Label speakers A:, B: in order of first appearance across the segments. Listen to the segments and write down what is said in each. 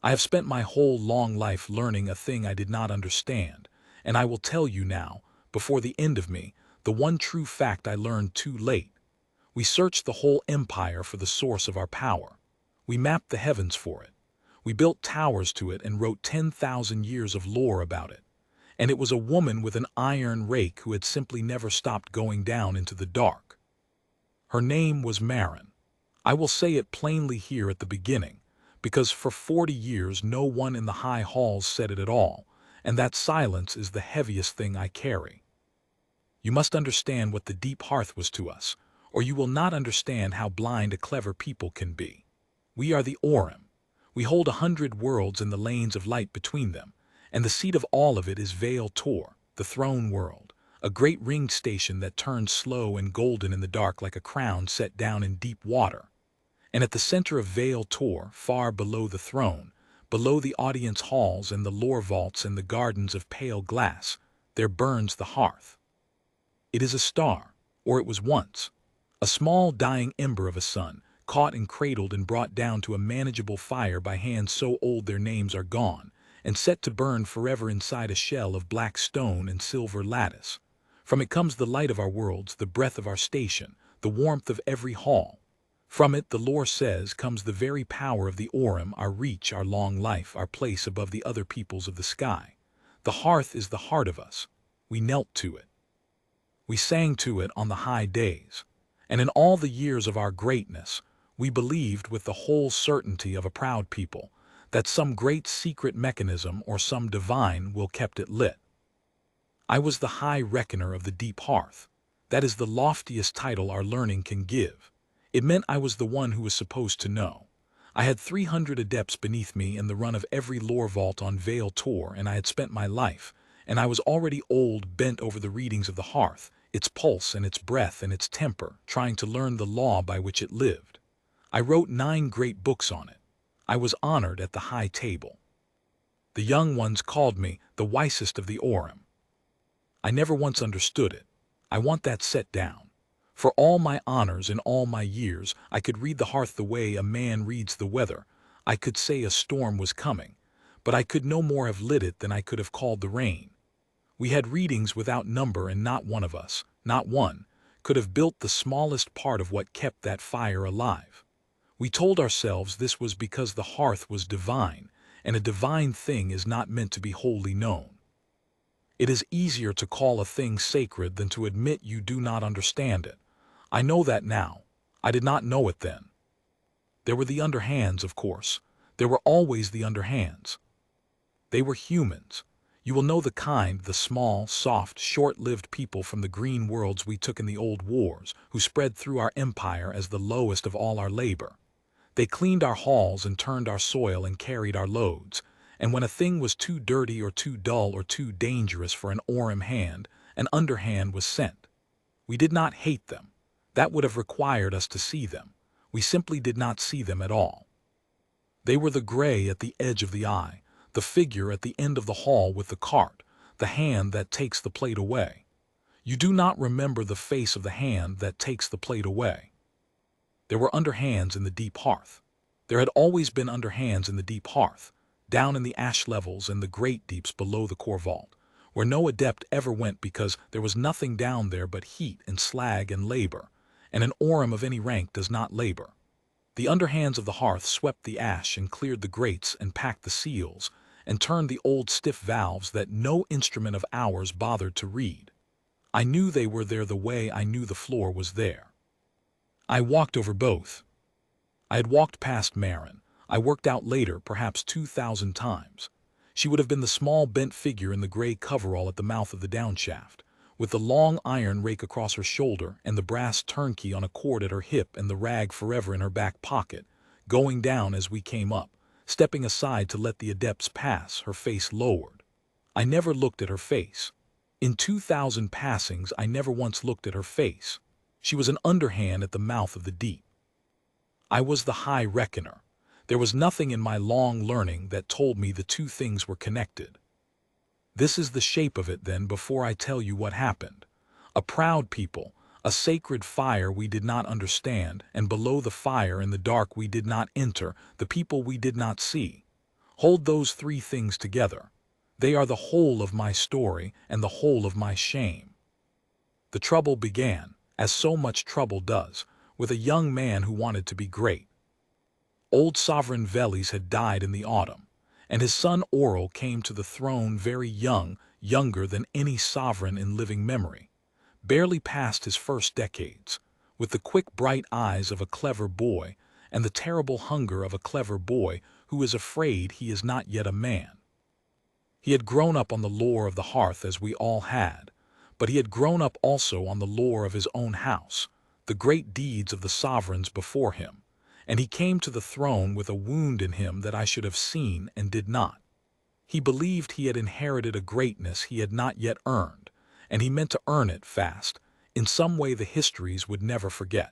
A: I have spent my whole long life learning a thing I did not understand, and I will tell you now, before the end of me, the one true fact I learned too late. We searched the whole empire for the source of our power. We mapped the heavens for it. We built towers to it and wrote 10,000 years of lore about it. And it was a woman with an iron rake who had simply never stopped going down into the dark. Her name was Marin. I will say it plainly here at the beginning, because for 40 years no one in the high halls said it at all, and that silence is the heaviest thing I carry. You must understand what the deep hearth was to us, or you will not understand how blind a clever people can be. We are the Aurim. We hold 100 worlds and the lanes of light between them, and the seat of all of it is Vale Tor, the throne world, a great ringed station that turns slow and golden in the dark like a crown set down in deep water. And at the center of Vale Tor, far below the throne, below the audience halls and the lore vaults and the gardens of pale glass, there burns the hearth. It is a star, or it was once, a small dying ember of a sun, caught and cradled and brought down to a manageable fire by hands so old their names are gone, and set to burn forever inside a shell of black stone and silver lattice. From it comes the light of our worlds, the breath of our station, the warmth of every hall. From it, the lore says, comes the very power of the Aurim, our reach, our long life, our place above the other peoples of the sky. The hearth is the heart of us. We knelt to it. We sang to it on the high days. And in all the years of our greatness, we believed with the whole certainty of a proud people that some great secret mechanism or some divine will kept it lit. I was the high reckoner of the deep hearth. That is the loftiest title our learning can give. It meant I was the one who was supposed to know. I had 300 adepts beneath me in the run of every lore vault on Vale Tor, and I had spent my life, and I was already old, bent over the readings of the hearth, its pulse and its breath and its temper, trying to learn the law by which it lived. I wrote 9 great books on it. I was honored at the high table. The young ones called me the wisest of the Aurim. I never once understood it. I want that set down. For all my honors in all my years, I could read the hearth the way a man reads the weather. I could say a storm was coming, but I could no more have lit it than I could have called the rain. We had readings without number, and not one of us, not one, could have built the smallest part of what kept that fire alive. We told ourselves this was because the hearth was divine, and a divine thing is not meant to be wholly known. It is easier to call a thing sacred than to admit you do not understand it. I know that now. I did not know it then. There were the underhands, of course. There were always the underhands. They were humans. You will know the kind, the small, soft, short-lived people from the green worlds we took in the old wars, who spread through our empire as the lowest of all our labor. They cleaned our halls and turned our soil and carried our loads, and when a thing was too dirty or too dull or too dangerous for an Aurim hand, an underhand was sent. We did not hate them. That would have required us to see them. We simply did not see them at all. They were the gray at the edge of the eye, the figure at the end of the hall with the cart, the hand that takes the plate away. You do not remember the face of the hand that takes the plate away. There were underhands in the deep hearth. There had always been underhands in the deep hearth, down in the ash levels and the great deeps below the core vault, where no adept ever went because there was nothing down there but heat and slag and labor, and an Aurim of any rank does not labor. The underhands of the hearth swept the ash and cleared the grates and packed the seals, and turned the old stiff valves that no instrument of ours bothered to read. I knew they were there the way I knew the floor was there. I walked over both. I had walked past Marin. I worked out later, perhaps 2,000 times. She would have been the small bent figure in the gray coverall at the mouth of the downshaft, with the long iron rake across her shoulder and the brass turnkey on a cord at her hip and the rag forever in her back pocket, going down as we came up, stepping aside to let the adepts pass, her face lowered. I never looked at her face. In 2,000 passings, I never once looked at her face. She was an underhand at the mouth of the deep. I was the high reckoner. There was nothing in my long learning that told me the two things were connected. This is the shape of it then before I tell you what happened. A proud people, a sacred fire we did not understand, and below the fire in the dark we did not enter, the people we did not see. Hold those three things together. They are the whole of my story and the whole of my shame. The trouble began, as so much trouble does, with a young man who wanted to be great. Old Sovereign Veles had died in the autumn, and his son Auril came to the throne very young, younger than any sovereign in living memory, barely past his first decades, with the quick bright eyes of a clever boy and the terrible hunger of a clever boy who is afraid he is not yet a man. He had grown up on the lore of the hearth as we all had, but he had grown up also on the lore of his own house, the great deeds of the sovereigns before him, and he came to the throne with a wound in him that I should have seen and did not. He believed he had inherited a greatness he had not yet earned, and he meant to earn it fast, in some way the histories would never forget.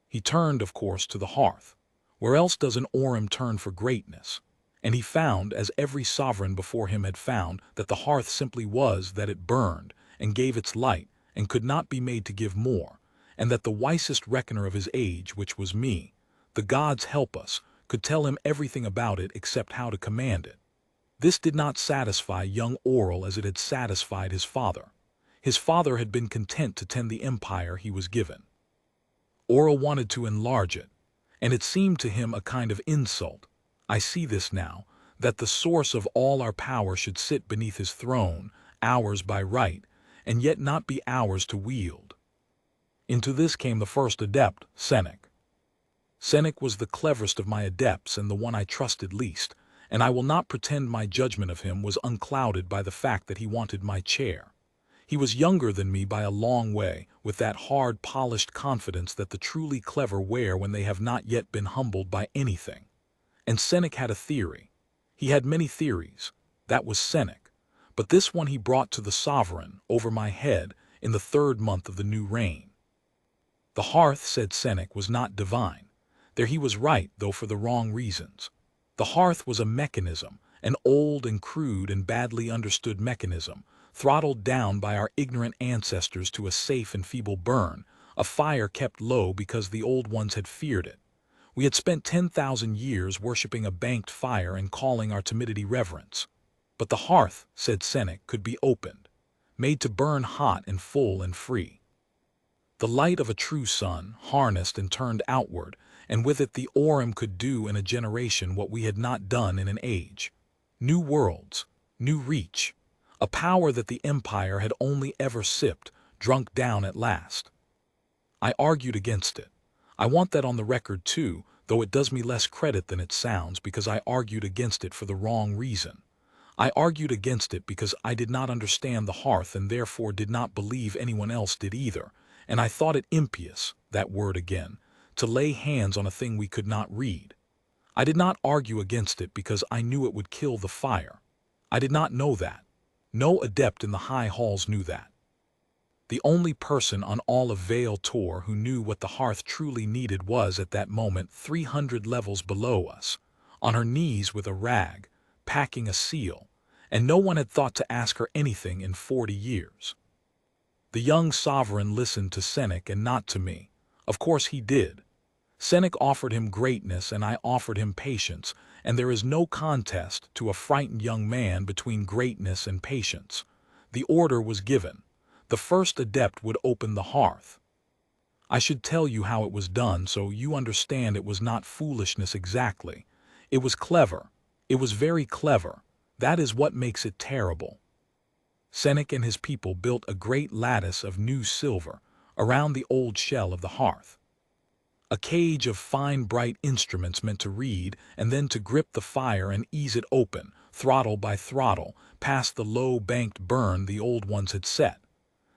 A: He turned, of course, to the hearth. Where else does an Aurim turn for greatness? And he found, as every sovereign before him had found, that the hearth simply was that it burned and gave its light and could not be made to give more, and that the wisest reckoner of his age, which was me, the gods help us, could tell him everything about it except how to command it. This did not satisfy young Auril as it had satisfied his father. His father had been content to tend the empire he was given. Auril wanted to enlarge it, and it seemed to him a kind of insult. I see this now, that the source of all our power should sit beneath his throne, ours by right, and yet not be ours to wield. Into this came the first adept, Seneca. Seneca was the cleverest of my adepts and the one I trusted least, and I will not pretend my judgment of him was unclouded by the fact that he wanted my chair. He was younger than me by a long way, with that hard, polished confidence that the truly clever wear when they have not yet been humbled by anything. And Seneca had a theory. He had many theories. That was Seneca. But this one he brought to the sovereign, over my head, in the 3rd month of the new reign. The hearth, said Seneca, was not divine. There he was right, though for the wrong reasons. The hearth was a mechanism, an old and crude and badly understood mechanism, throttled down by our ignorant ancestors to a safe and feeble burn, a fire kept low because the old ones had feared it. We had spent 10,000 years worshipping a banked fire and calling our timidity reverence. But the hearth, said Seneca, could be opened, made to burn hot and full and free. The light of a true sun, harnessed and turned outward, and with it the Aurim could do in a generation what we had not done in an age. New worlds, new reach, a power that the empire had only ever sipped, drunk down at last. I argued against it. I want that on the record too, though it does me less credit than it sounds because I argued against it for the wrong reason. I argued against it because I did not understand the hearth and therefore did not believe anyone else did either, and I thought it impious, that word again, to lay hands on a thing we could not read. I did not argue against it because I knew it would kill the fire. I did not know that. No adept in the high halls knew that. The only person on all of Vale Tor who knew what the hearth truly needed was at that moment 300 levels below us, on her knees with a rag, packing a seal, and no one had thought to ask her anything in 40 years. The young sovereign listened to Seneca and not to me. Of course he did. Seneca offered him greatness and I offered him patience, and there is no contest to a frightened young man between greatness and patience. The order was given. The first adept would open the hearth. I should tell you how it was done so you understand it was not foolishness exactly. It was clever. It was very clever. That is what makes it terrible. Seneca and his people built a great lattice of new silver around the old shell of the hearth. A cage of fine bright instruments meant to read and then to grip the fire and ease it open, throttle by throttle, past the low banked burn the old ones had set.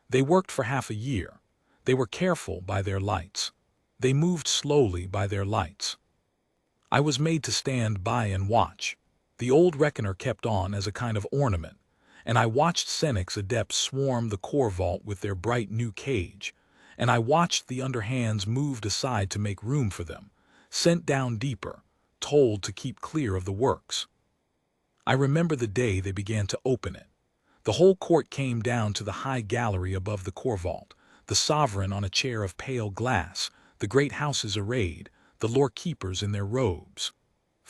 A: They worked for half a year. They were careful by their lights. They moved slowly by their lights. I was made to stand by and watch. The old reckoner kept on as a kind of ornament, and I watched Seneca's adepts swarm the core vault with their bright new cage, and I watched the underhands moved aside to make room for them, sent down deeper, told to keep clear of the works. I remember the day they began to open it. The whole court came down to the high gallery above the core vault, the sovereign on a chair of pale glass, the great houses arrayed, the lore keepers in their robes.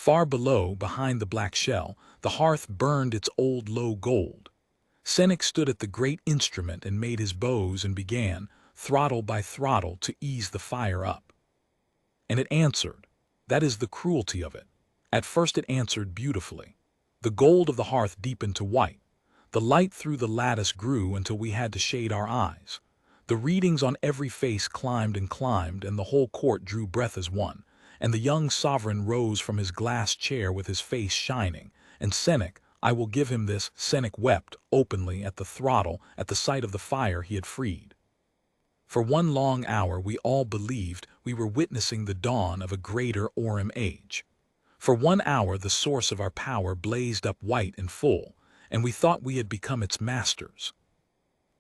A: Far below, behind the black shell, the hearth burned its old low gold. Senek stood at the great instrument and made his bows and began, throttle by throttle, to ease the fire up. And it answered. That is the cruelty of it. At first it answered beautifully. The gold of the hearth deepened to white. The light through the lattice grew until we had to shade our eyes. The readings on every face climbed and climbed, and the whole court drew breath as one. And the young sovereign rose from his glass chair with his face shining. And Senek, I will give him this, Senek wept openly at the throttle at the sight of the fire he had freed. For one long hour we all believed we were witnessing the dawn of a greater Aurim age. For 1 hour the source of our power blazed up white and full, and we thought we had become its masters.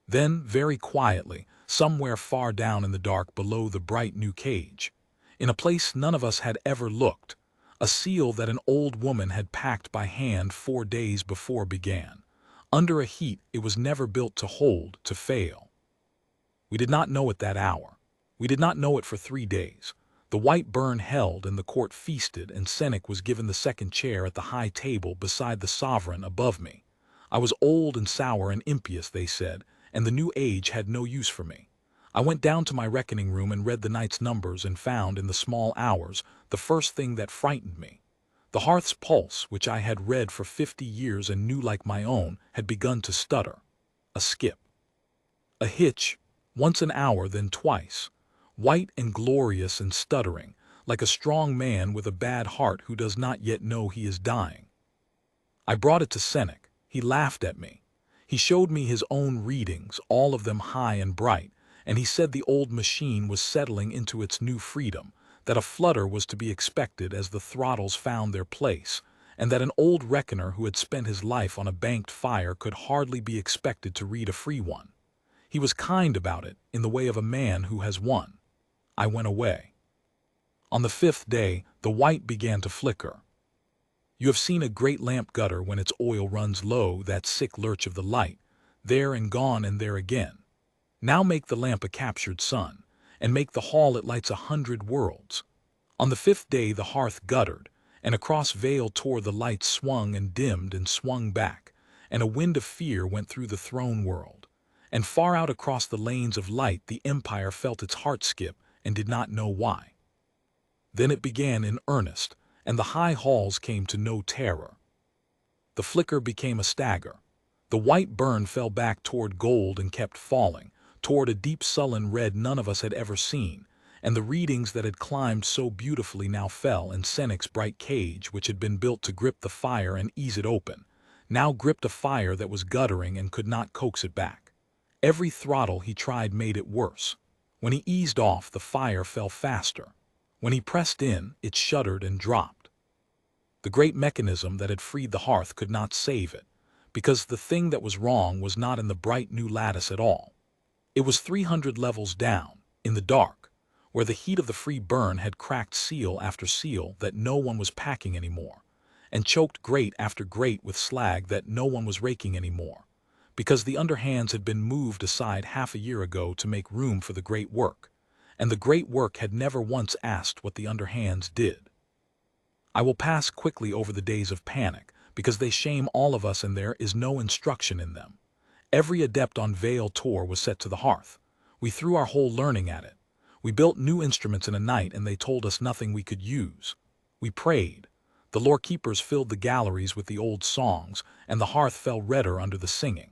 A: Then, very quietly, somewhere far down in the dark below the bright new cage, in a place none of us had ever looked, a seal that an old woman had packed by hand 4 days before began. Under a heat it was never built to hold, to fail. We did not know it that hour. We did not know it for 3 days. The white burn held and the court feasted, and Senek was given the second chair at the high table beside the sovereign above me. I was old and sour and impious, they said, and the new age had no use for me. I went down to my reckoning room and read the night's numbers and found in the small hours the first thing that frightened me. The hearth's pulse, which I had read for 50 years and knew like my own, had begun to stutter. A skip. A hitch, once an hour, then twice. White and glorious and stuttering, like a strong man with a bad heart who does not yet know he is dying. I brought it to Senek. He laughed at me. He showed me his own readings, all of them high and bright, and he said the old machine was settling into its new freedom, that a flutter was to be expected as the throttles found their place, and that an old reckoner who had spent his life on a banked fire could hardly be expected to read a free one. He was kind about it, in the way of a man who has won. I went away. On the 5th day, the white began to flicker. You have seen a great lamp gutter when its oil runs low, that sick lurch of the light, there and gone and there again. Now make the lamp a captured sun, and make the hall it lights 100 worlds. On the 5th day the hearth guttered, and across Vale tore the light swung and dimmed and swung back, and a wind of fear went through the throne world. And far out across the lanes of light the empire felt its heart skip and did not know why. Then it began in earnest, and the high halls came to no terror. The flicker became a stagger. The white burn fell back toward gold and kept falling, toward a deep sullen red none of us had ever seen, and the readings that had climbed so beautifully now fell, and Senek's bright cage, which had been built to grip the fire and ease it open, now gripped a fire that was guttering and could not coax it back. Every throttle he tried made it worse. When he eased off, the fire fell faster. When he pressed in, it shuddered and dropped. The great mechanism that had freed the hearth could not save it, because the thing that was wrong was not in the bright new lattice at all. It was 300 levels down, in the dark, where the heat of the free burn had cracked seal after seal that no one was packing anymore, and choked grate after grate with slag that no one was raking anymore, because the underhands had been moved aside half a year ago to make room for the great work, and the great work had never once asked what the underhands did. I will pass quickly over the days of panic, because they shame all of us and there is no instruction in them. Every adept on Vale Tor was set to the hearth. We threw our whole learning at it. We built new instruments in a night and they told us nothing we could use. We prayed. The lore keepers filled the galleries with the old songs, and the hearth fell redder under the singing.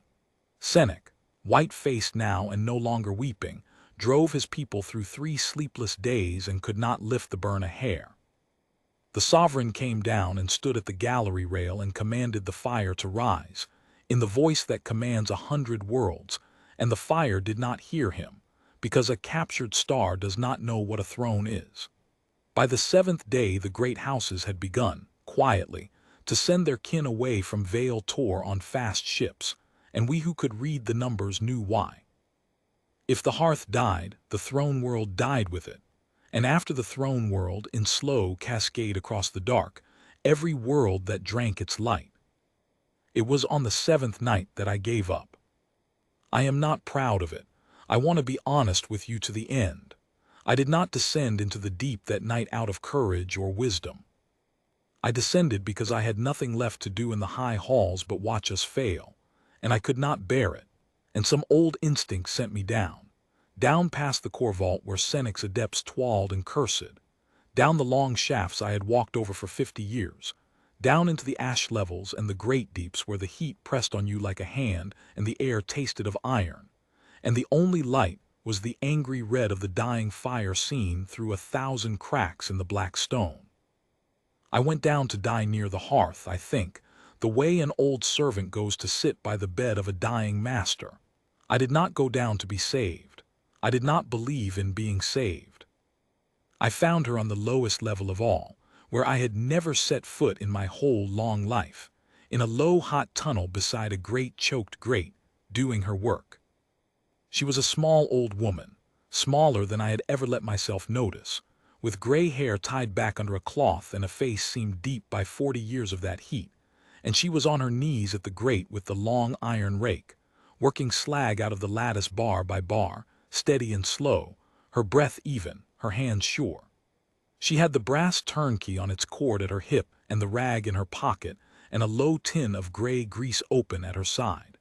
A: Senek, white-faced now and no longer weeping, drove his people through 3 sleepless days and could not lift the burn a hair. The sovereign came down and stood at the gallery rail and commanded the fire to rise, in the voice that commands 100 worlds, and the fire did not hear him, because a captured star does not know what a throne is. By the 7th day the great houses had begun, quietly, to send their kin away from Vale Tor on fast ships, and we who could read the numbers knew why. If the hearth died, the throne world died with it, and after the throne world, in slow cascade across the dark, every world that drank its light. It was on the 7th night that I gave up. I am not proud of it. I want to be honest with you to the end. I did not descend into the deep that night out of courage or wisdom. I descended because I had nothing left to do in the high halls but watch us fail, and I could not bear it, and some old instinct sent me down past the core vault where Senex adepts twalled and cursed, down the long shafts I had walked over for 50 years, down into the ash levels and the great deeps where the heat pressed on you like a hand and the air tasted of iron, and the only light was the angry red of the dying fire seen through 1,000 cracks in the black stone. I went down to die near the hearth, I think, the way an old servant goes to sit by the bed of a dying master. I did not go down to be saved. I did not believe in being saved. I found her on the lowest level of all, where I had never set foot in my whole long life, in a low hot tunnel beside a great choked grate, doing her work. She was a small old woman, smaller than I had ever let myself notice, with gray hair tied back under a cloth and a face seamed deep by 40 years of that heat, and she was on her knees at the grate with the long iron rake, working slag out of the lattice bar by bar, steady and slow, her breath even, her hands sure. She had the brass turnkey on its cord at her hip and the rag in her pocket and a low tin of gray grease open at her side.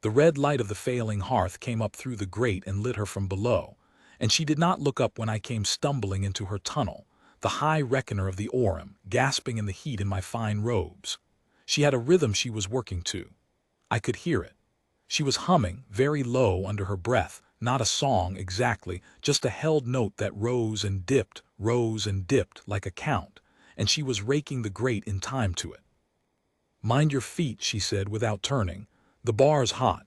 A: The red light of the failing hearth came up through the grate and lit her from below, and she did not look up when I came stumbling into her tunnel, the high reckoner of the Aurim, gasping in the heat in my fine robes. She had a rhythm she was working to. I could hear it. She was humming, very low under her breath, not a song exactly, just a held note that rose and dipped like a count, and she was raking the grate in time to it. "Mind your feet," she said without turning. "The bar's hot."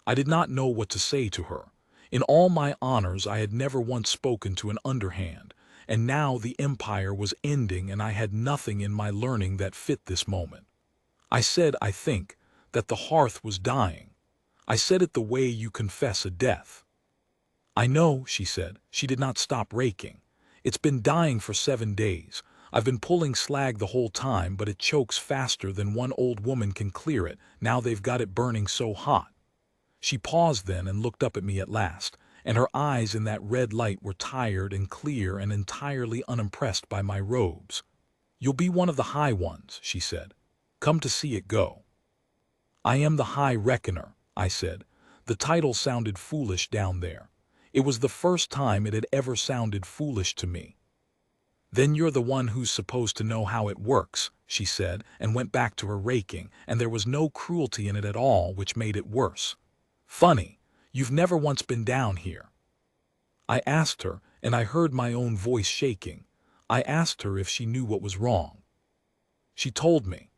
A: I did not know what to say to her. In all my honors I had never once spoken to an underhand, and now the empire was ending and I had nothing in my learning that fit this moment. I said, I think, that the hearth was dying. I said it the way you confess a death. "I know," she said. She did not stop raking. "It's been dying for 7 days. I've been pulling slag the whole time, but it chokes faster than one old woman can clear it, now they've got it burning so hot." She paused then and looked up at me at last, and her eyes in that red light were tired and clear and entirely unimpressed by my robes. "You'll be one of the high ones," she said. "Come to see it go." "I am the High Reckoner," I said. The title sounded foolish down there. It was the first time it had ever sounded foolish to me. "Then you're the one who's supposed to know how it works," she said, and went back to her raking, and there was no cruelty in it at all, which made it worse. "Funny, you've never once been down here." I asked her, and I heard my own voice shaking. I asked her if she knew what was wrong. She told me.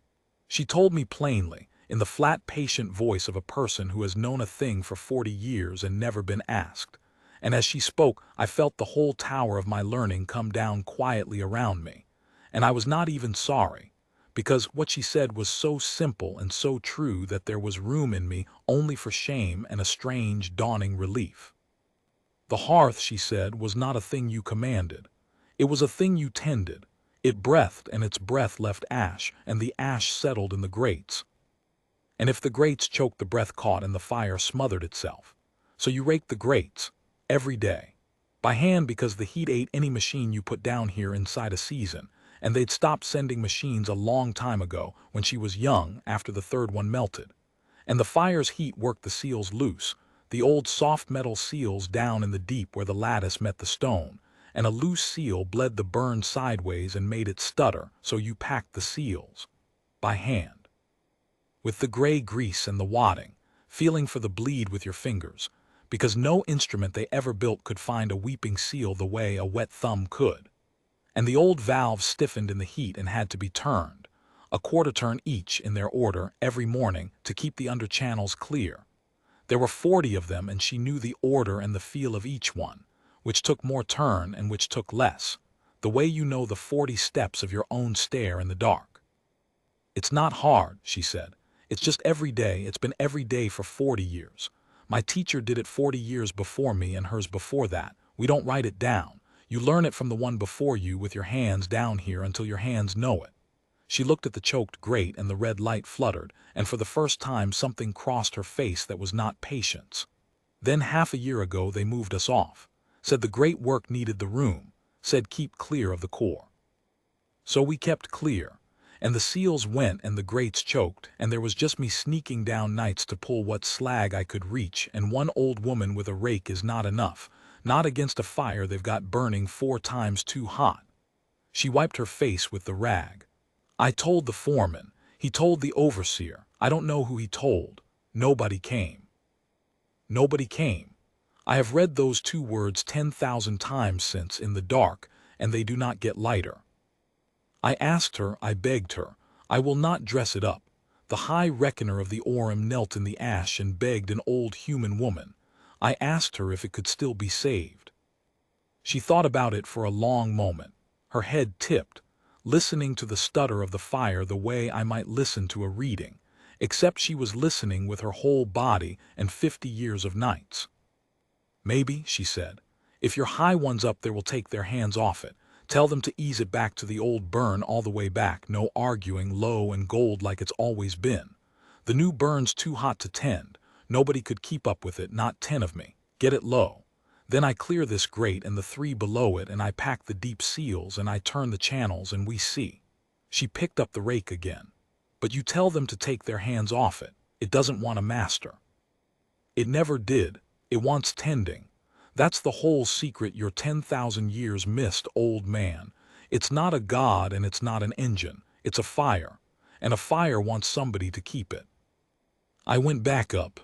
A: She told me plainly, in the flat, patient voice of a person who has known a thing for 40 years and never been asked. And as she spoke, I felt the whole tower of my learning come down quietly around me. And I was not even sorry, because what she said was so simple and so true that there was room in me only for shame and a strange, dawning relief. "The hearth," she said, "was not a thing you commanded. It was a thing you tended. It breathed, and its breath left ash, and the ash settled in the grates. And if the grates choked, the breath caught and the fire smothered itself. So you raked the grates, every day, by hand, because the heat ate any machine you put down here inside a season, and they'd stopped sending machines a long time ago when she was young after the third one melted. And the fire's heat worked the seals loose, the old soft metal seals down in the deep where the lattice met the stone, and a loose seal bled the burn sideways and made it stutter, so you packed the seals, by hand, with the gray grease and the wadding, feeling for the bleed with your fingers, because no instrument they ever built could find a weeping seal the way a wet thumb could. And the old valves stiffened in the heat and had to be turned, a quarter turn each in their order every morning to keep the under channels clear. There were 40 of them, and she knew the order and the feel of each one, which took more turn and which took less, the way you know the 40 steps of your own stair in the dark. "It's not hard," she said. "It's just every day. It's been every day for 40 years. My teacher did it 40 years before me and hers before that. We don't write it down. You learn it from the one before you with your hands down here until your hands know it." She looked at the choked grate and the red light fluttered, and for the first time something crossed her face that was not patience. "Then 1/2 a year ago they moved us off. Said the great work needed the room. Said keep clear of the core." So we kept clear, and the seals went and the grates choked, and there was just me sneaking down nights to pull what slag I could reach, and one old woman with a rake is not enough, not against a fire they've got burning 4 times too hot. She wiped her face with the rag. I told the foreman, he told the overseer, I don't know who he told. Nobody came. Nobody came. I have read those 2 words 10,000 times since in the dark, and they do not get lighter. I asked her, I begged her, I will not dress it up. The high reckoner of the Aurim knelt in the ash and begged an old human woman. I asked her if it could still be saved. She thought about it for a long moment. Her head tipped, listening to the stutter of the fire the way I might listen to a reading, except she was listening with her whole body and 50 years of nights. Maybe, she said, if your high ones up there will take their hands off it, tell them to ease it back to the old burn all the way back, no arguing low and gold like it's always been. The new burn's too hot to tend. Nobody could keep up with it, not 10 of me. Get it low. Then I clear this grate and the 3 below it, and I pack the deep seals and I turn the channels and we see. She picked up the rake again. But you tell them to take their hands off it. It doesn't want a master. It never did. It wants tending. That's the whole secret your 10,000 years missed, old man. It's not a god and it's not an engine. It's a fire. And a fire wants somebody to keep it. I went back up.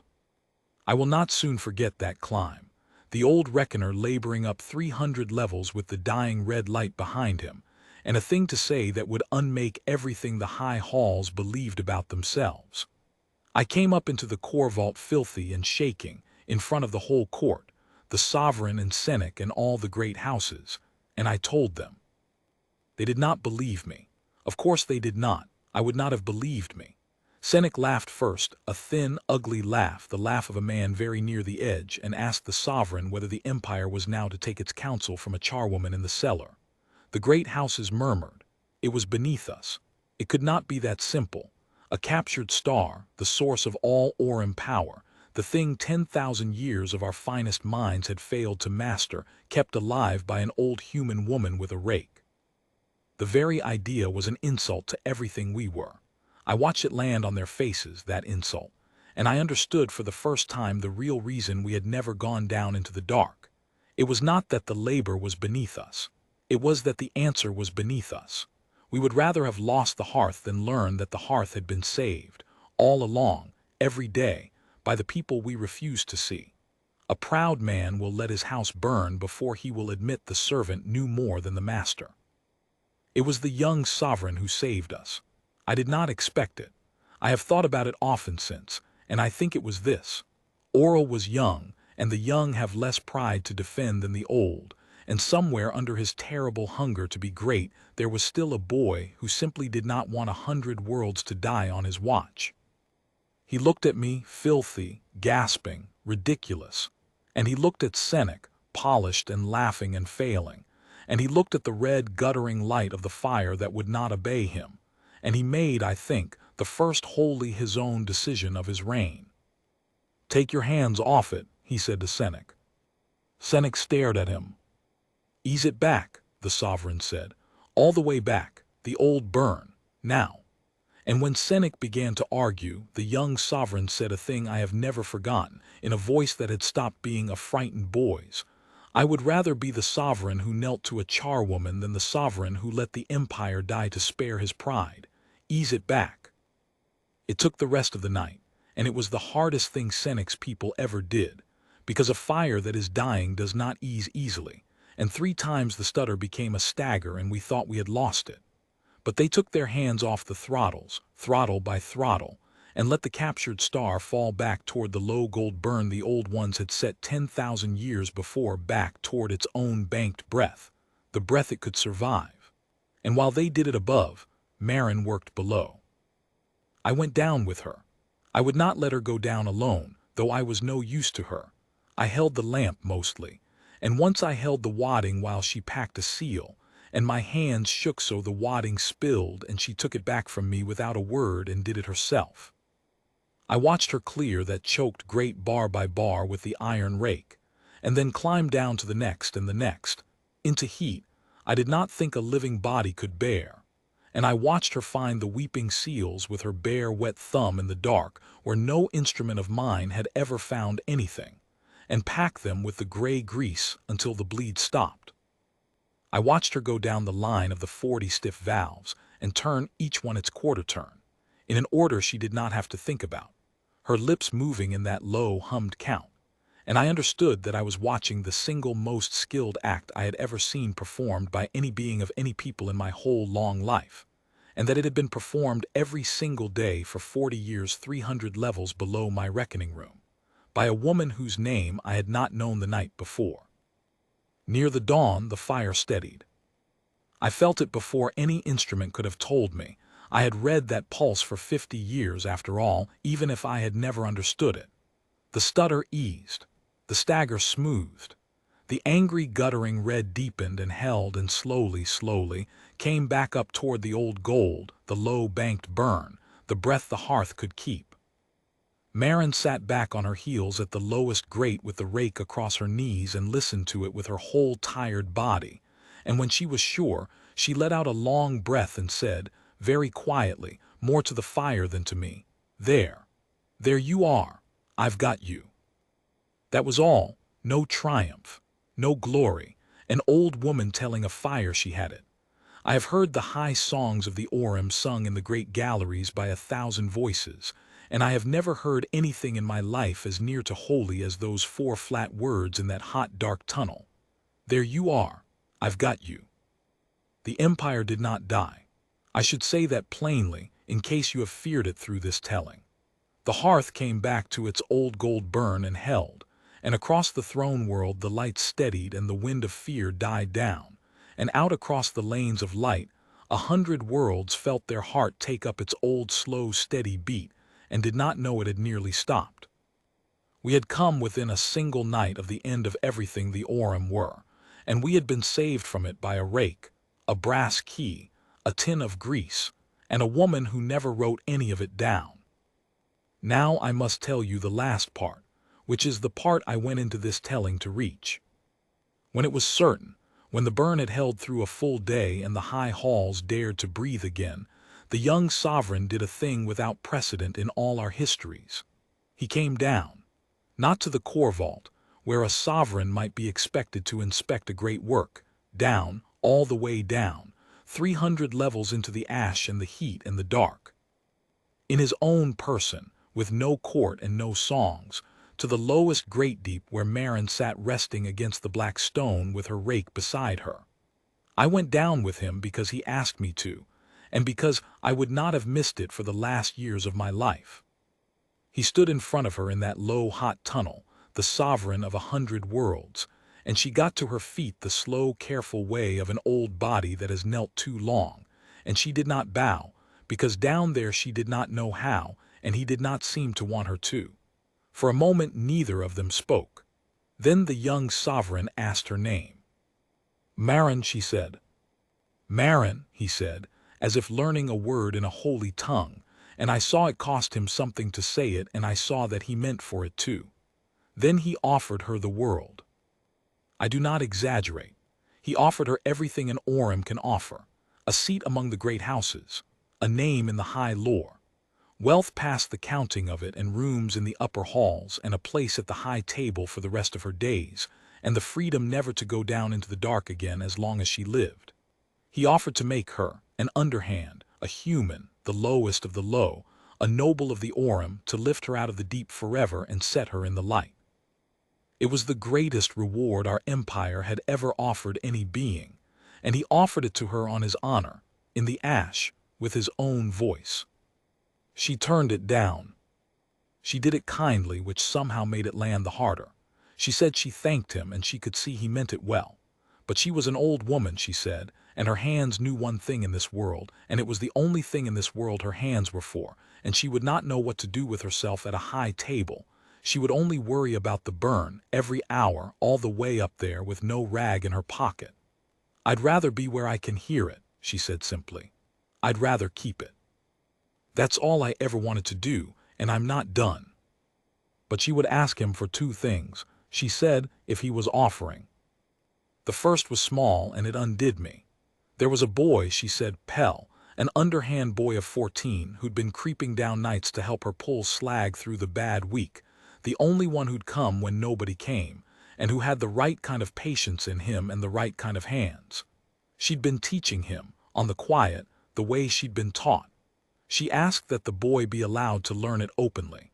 A: I will not soon forget that climb. The old reckoner laboring up 300 levels with the dying red light behind him, and a thing to say that would unmake everything the high halls believed about themselves. I came up into the core vault filthy and shaking, in front of the whole court, the sovereign and Senec and all the great houses, and I told them. They did not believe me. Of course they did not. I would not have believed me. Senec laughed first, a thin, ugly laugh, the laugh of a man very near the edge, and asked the sovereign whether the empire was now to take its counsel from a charwoman in the cellar. The great houses murmured. It was beneath us. It could not be that simple. A captured star, the source of all Aurim power, the thing 10,000 years of our finest minds had failed to master, kept alive by an old human woman with a rake. The very idea was an insult to everything we were. I watched it land on their faces, that insult, and I understood for the first time the real reason we had never gone down into the dark. It was not that the labor was beneath us. It was that the answer was beneath us. We would rather have lost the hearth than learn that the hearth had been saved, all along, every day, by the people we refused to see. A proud man will let his house burn before he will admit the servant knew more than the master. It was the young sovereign who saved us. I did not expect it. I have thought about it often since, and I think it was this. Auril was young, and the young have less pride to defend than the old, and somewhere under his terrible hunger to be great there was still a boy who simply did not want 100 worlds to die on his watch. He looked at me, filthy, gasping, ridiculous, and he looked at Senec, polished and laughing and failing, and he looked at the red guttering light of the fire that would not obey him, and he made, I think, the first wholly his own decision of his reign. "Take your hands off it," he said to Senec. Senec stared at him. "Ease it back," the sovereign said, "all the way back, the old burn, now." And when Senec began to argue, the young sovereign said a thing I have never forgotten, in a voice that had stopped being a frightened boy's. I would rather be the sovereign who knelt to a charwoman than the sovereign who let the empire die to spare his pride. Ease it back. It took the rest of the night, and it was the hardest thing Senec's people ever did, because a fire that is dying does not ease easily, and 3 times the stutter became a stagger and we thought we had lost it. But they took their hands off the throttles, throttle by throttle, and let the captured star fall back toward the low gold burn the old ones had set 10,000 years before, back toward its own banked breath, the breath it could survive. And while they did it above, Marin worked below. I went down with her. I would not let her go down alone, though I was no use to her. I held the lamp mostly, and once I held the wadding while she packed a seal, and my hands shook so the wadding spilled, and she took it back from me without a word and did it herself. I watched her clear that choked grate bar by bar with the iron rake, and then climb down to the next and the next, into heat I did not think a living body could bear. and I watched her find the weeping seals with her bare, wet thumb in the dark where no instrument of mine had ever found anything, and pack them with the gray grease until the bleed stopped. I watched her go down the line of the 40 stiff valves and turn each one its quarter turn, in an order she did not have to think about, her lips moving in that low, hummed count, and I understood that I was watching the single most skilled act I had ever seen performed by any being of any people in my whole long life, and that it had been performed every single day for 40 years 300 levels below my reckoning room, by a woman whose name I had not known the night before. Near the dawn, the fire steadied. I felt it before any instrument could have told me. I had read that pulse for 50 years after all, even if I had never understood it. The stutter eased. The stagger smoothed. The angry guttering red deepened and held and slowly came back up toward the old gold, the low banked burn, the breath the hearth could keep. Marin sat back on her heels at the lowest grate with the rake across her knees and listened to it with her whole tired body, and when she was sure, she let out a long breath and said, very quietly, more to the fire than to me, "There you are, I've got you." That was all, no triumph, no glory, an old woman telling a fire she had it. I have heard the high songs of the Aurim sung in the great galleries by 1,000 voices, and I have never heard anything in my life as near to holy as those 4 flat words in that hot, dark tunnel. There you are, I've got you. The empire did not die. I should say that plainly, in case you have feared it through this telling. The hearth came back to its old gold burn and held, and across the throne world the light steadied and the wind of fear died down, and out across the lanes of light 100 worlds felt their heart take up its old slow steady beat and did not know it had nearly stopped. We had come within a single night of the end of everything the Aurim were, and we had been saved from it by a rake, a brass key, a tin of grease, and a woman who never wrote any of it down. Now I must tell you the last part, which is the part I went into this telling to reach. When it was certain, when the burn had held through a full day and the high halls dared to breathe again, the young sovereign did a thing without precedent in all our histories. He came down, not to the core vault, where a sovereign might be expected to inspect a great work, down, all the way down, 300 levels into the ash and the heat and the dark. In his own person, with no court and no songs, to the lowest grate deep where Marin sat resting against the black stone with her rake beside her. I went down with him because he asked me to, and because I would not have missed it for the last years of my life. He stood in front of her in that low, hot tunnel, the sovereign of 100 worlds, and she got to her feet the slow, careful way of an old body that has knelt too long, and she did not bow, because down there she did not know how, and he did not seem to want her to. For a moment neither of them spoke. Then the young sovereign asked her name. "Marin," she said. "Marin," he said, as if learning a word in a holy tongue, and I saw it cost him something to say it, and I saw that he meant for it too. Then he offered her the world. I do not exaggerate. He offered her everything an Aurim can offer, a seat among the great houses, a name in the high lore, wealth past the counting of it and rooms in the upper halls and a place at the high table for the rest of her days, and the freedom never to go down into the dark again as long as she lived. He offered to make her, an underhand, a human, the lowest of the low, a noble of the Aurim, to lift her out of the deep forever and set her in the light. It was the greatest reward our empire had ever offered any being, and he offered it to her on his honor, in the ash, with his own voice. She turned it down. She did it kindly, which somehow made it land the harder. She said she thanked him, and she could see he meant it well. But she was an old woman, she said, and her hands knew one thing in this world, and it was the only thing in this world her hands were for, and she would not know what to do with herself at a high table. She would only worry about the burn, every hour, all the way up there, with no rag in her pocket. "I'd rather be where I can hear it," she said simply. "I'd rather keep it. That's all I ever wanted to do, and I'm not done." But she would ask him for 2 things, she said, if he was offering. The first was small, and it undid me. There was a boy, she said, Pell, an underhand boy of 14 who'd been creeping down nights to help her pull slag through the bad week, the only one who'd come when nobody came, and who had the right kind of patience in him and the right kind of hands. She'd been teaching him, on the quiet, the way she'd been taught. She asked that the boy be allowed to learn it openly,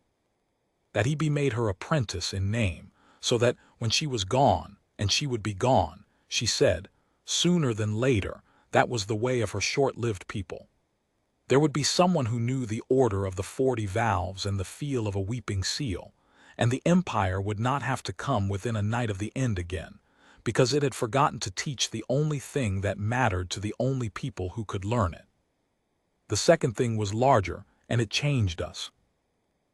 A: that he be made her apprentice in name, so that when she was gone, and she would be gone, she said, sooner than later, that was the way of her short-lived people. There would be someone who knew the order of the 40 valves and the feel of a weeping seal, and the empire would not have to come within a night of the end again, because it had forgotten to teach the only thing that mattered to the only people who could learn it. The second thing was larger, and it changed us.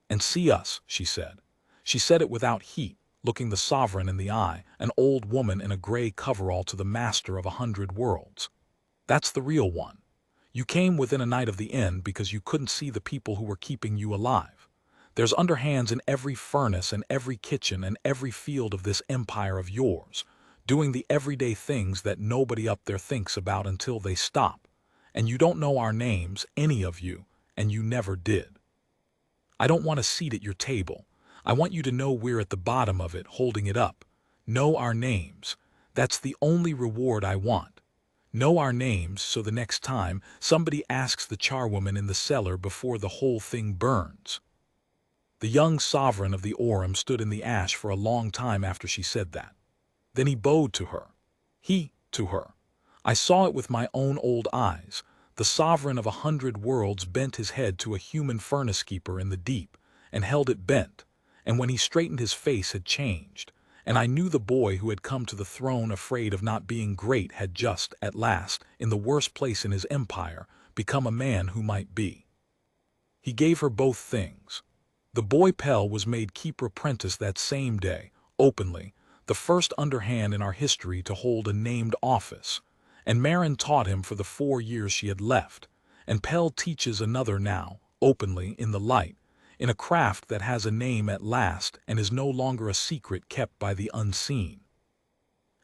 A: And see us, she said. She said it without heat, looking the sovereign in the eye, an old woman in a gray coverall to the master of 100 worlds. That's the real one. You came within a night of the end because you couldn't see the people who were keeping you alive. There's underhands in every furnace and every kitchen and every field of this empire of yours, doing the everyday things that nobody up there thinks about until they stop. And you don't know our names, any of you, and you never did. I don't want a seat at your table. I want you to know we're at the bottom of it, holding it up. Know our names. That's the only reward I want. Know our names so the next time somebody asks the charwoman in the cellar before the whole thing burns. The young sovereign of the Aurim stood in the ash for a long time after she said that. Then he bowed to her. He, to her. I saw it with my own old eyes. The sovereign of 100 worlds bent his head to a human furnace keeper in the deep, and held it bent, and when he straightened his face had changed, and I knew the boy who had come to the throne afraid of not being great had just, at last, in the worst place in his empire, become a man who might be. He gave her both things. The boy Pell was made keeper apprentice that same day, openly, the first underhand in our history to hold a named office, and Marin taught him for the 4 years she had left, and Pell teaches another now, openly, in the light, in a craft that has a name at last and is no longer a secret kept by the unseen.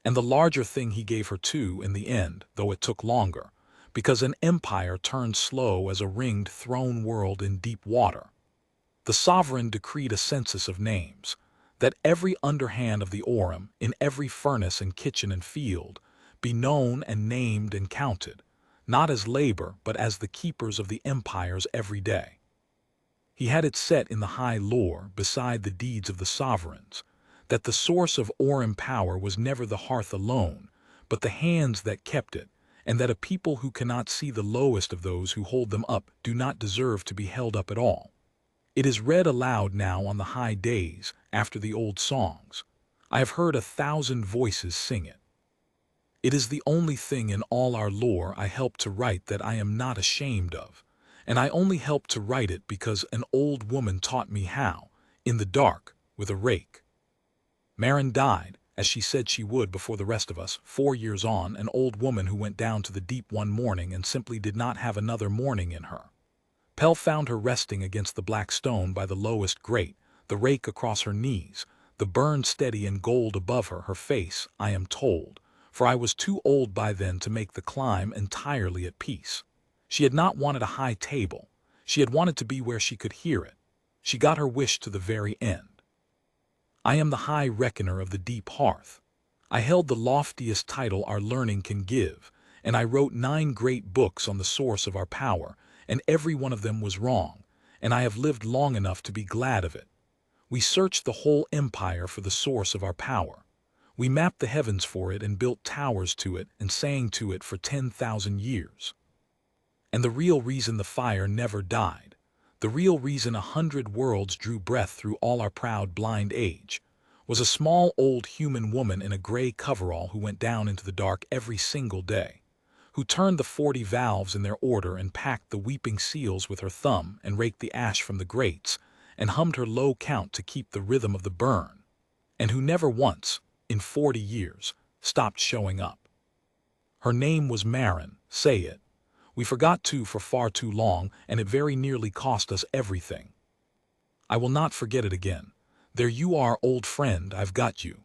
A: And the larger thing he gave her too in the end, though it took longer, because an empire turned slow as a ringed throne world in deep water. The sovereign decreed a census of names, that every underhand of the Aurim, in every furnace and kitchen and field, be known and named and counted, not as labor but as the keepers of the empires every day. He had it set in the high lore, beside the deeds of the sovereigns, that the source of Aurim power was never the hearth alone, but the hands that kept it, and that a people who cannot see the lowest of those who hold them up do not deserve to be held up at all. It is read aloud now on the high days, after the old songs. I have heard 1,000 voices sing it. It is the only thing in all our lore I helped to write that I am not ashamed of, and I only helped to write it because an old woman taught me how, in the dark, with a rake. Marin died, as she said she would before the rest of us, 4 years on, an old woman who went down to the deep one morning and simply did not have another morning in her. Pell found her resting against the black stone by the lowest grate, the rake across her knees, the burn steady in gold above her, her face, I am told, for I was too old by then to make the climb, entirely at peace. She had not wanted a high table. She had wanted to be where she could hear it. She got her wish to the very end. I am the high reckoner of the deep hearth. I held the loftiest title our learning can give, and I wrote 9 great books on the source of our power, and every one of them was wrong, and I have lived long enough to be glad of it. We searched the whole empire for the source of our power. We mapped the heavens for it and built towers to it and sang to it for 10,000 years. And the real reason the fire never died, the real reason 100 worlds drew breath through all our proud blind age, was a small old human woman in a gray coverall who went down into the dark every single day, who turned the 40 valves in their order and packed the weeping seals with her thumb and raked the ash from the grates and hummed her low count to keep the rhythm of the burn, and who never once, in 40 years, stopped showing up. Her name was Marin, say it. We forgot to for far too long, and it very nearly cost us everything. I will not forget it again. There you are, old friend, I've got you.